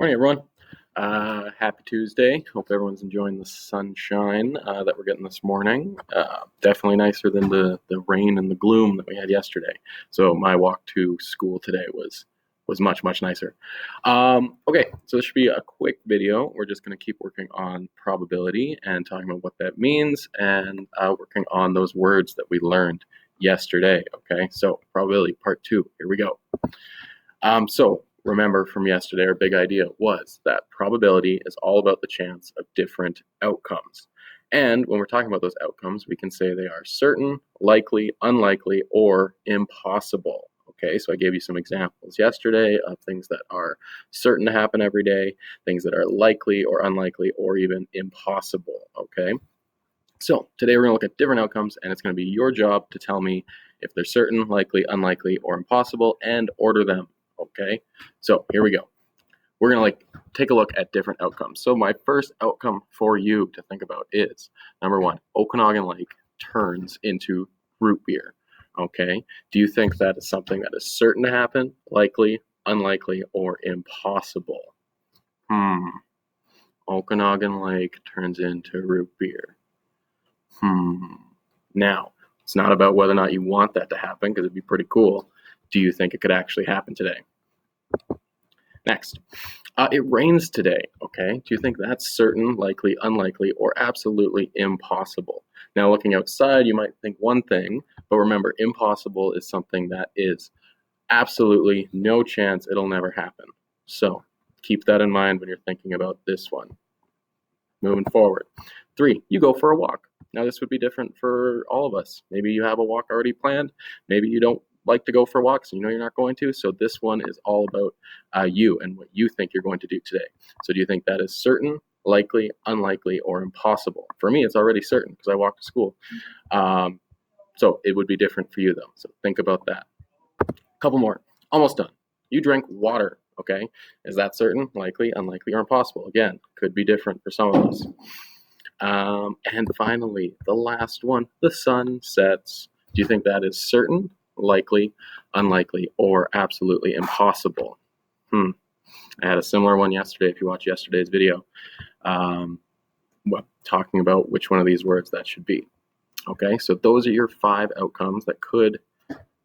Morning, everyone. Happy Tuesday. Hope everyone's enjoying the sunshine that we're getting this morning. Definitely nicer than the rain and the gloom that we had yesterday. So my walk to school today was much nicer. Okay, so this should be a quick video. We're just going to keep working on probability and talking about what that means and working on those words that we learned yesterday. Okay, so probability part 2. Here we go. So remember from yesterday, our big idea was that probability is all about the chance of different outcomes. And when we're talking about those outcomes, we can say they are certain, likely, unlikely, or impossible. Okay, so I gave you some examples yesterday of things that are certain to happen every day, things that are likely or unlikely, or even impossible. Okay, so today we're going to look at different outcomes, and it's going to be your job to tell me if they're certain, likely, unlikely, or impossible, and order them. Okay, so here we go. We're going to take a look at different outcomes. So my first outcome for you to think about is, number 1, Okanagan Lake turns into root beer. Okay, do you think that is something that is certain to happen, likely, unlikely, or impossible? Okanagan Lake turns into root beer. Now, it's not about whether or not you want that to happen, because it'd be pretty cool. Do you think it could actually happen today? Next, it rains today, okay? Do you think that's certain, likely, unlikely, or absolutely impossible? Now, looking outside, you might think one thing, but remember, impossible is something that is absolutely no chance it'll never happen. So keep that in mind when you're thinking about this one. Moving forward. 3, you go for a walk. Now, this would be different for all of us. Maybe you have a walk already planned. Maybe you don't like to go for walks and you know you're not going to. So this one is all about you and what you think you're going to do today. So do you think that is certain, likely, unlikely, or impossible? For me, it's already certain because I walk to school. So it would be different for you though. So think about that. A couple more. Almost done. You drank water. Okay. Is that certain, likely, unlikely, or impossible? Again, could be different for some of us. And finally, the last one, the sun sets. Do you think that is certain, likely, unlikely, or absolutely impossible? I had a similar one yesterday if you watched yesterday's video, talking about which one of these words that should be. Okay, so those are your 5 outcomes that could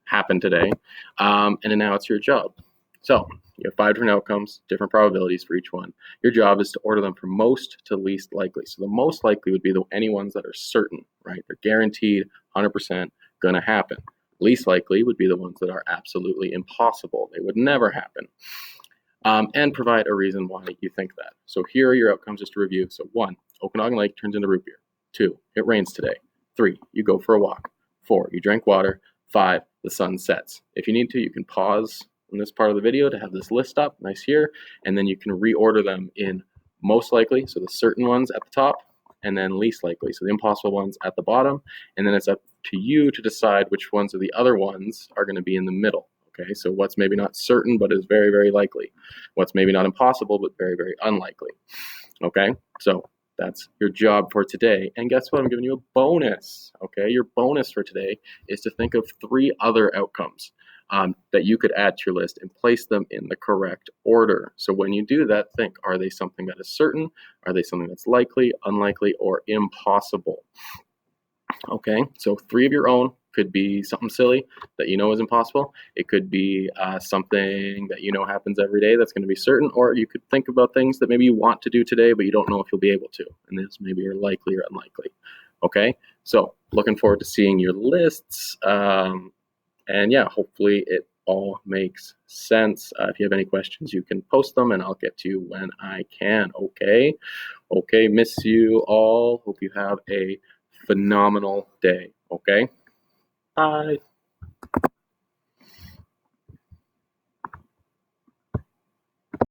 happen today. And then now it's your job. So you have 5 different outcomes, different probabilities for each one. Your job is to order them from most to least likely. So the most likely would be any ones that are certain, right? They're guaranteed, 100% going to happen. Least likely would be the ones that are absolutely impossible. They would never happen. And provide a reason why you think that. So here are your outcomes just to review. So 1, Okanagan Lake turns into root beer. 2, it rains today. 3, you go for a walk. 4, you drink water. 5, the sun sets. If you need to, you can pause in this part of the video to have this list up nice here, and then you can reorder them in most likely, so the certain ones at the top, and then least likely, so the impossible ones at the bottom, and then it's up to you to decide which ones of the other ones are going to be in the middle. Okay, so what's maybe not certain but is very likely, what's maybe not impossible but very unlikely. Okay, so that's your job for today. And guess what? I'm giving you a bonus. Okay, your bonus for today is to think of 3 other outcomes that you could add to your list and place them in the correct order. So when you do that, think, are they something that is certain? Are they something that's likely, unlikely, or impossible? Okay, so 3 of your own. Could be something silly that you know is impossible. It could be something that you know happens every day that's going to be certain, or you could think about things that maybe you want to do today, but you don't know if you'll be able to, and this maybe are likely or unlikely. Okay, so looking forward to seeing your lists, and yeah, hopefully it all makes sense. If you have any questions, you can post them, and I'll get to you when I can. Okay, miss you all. Hope you have a phenomenal day. Okay. Bye.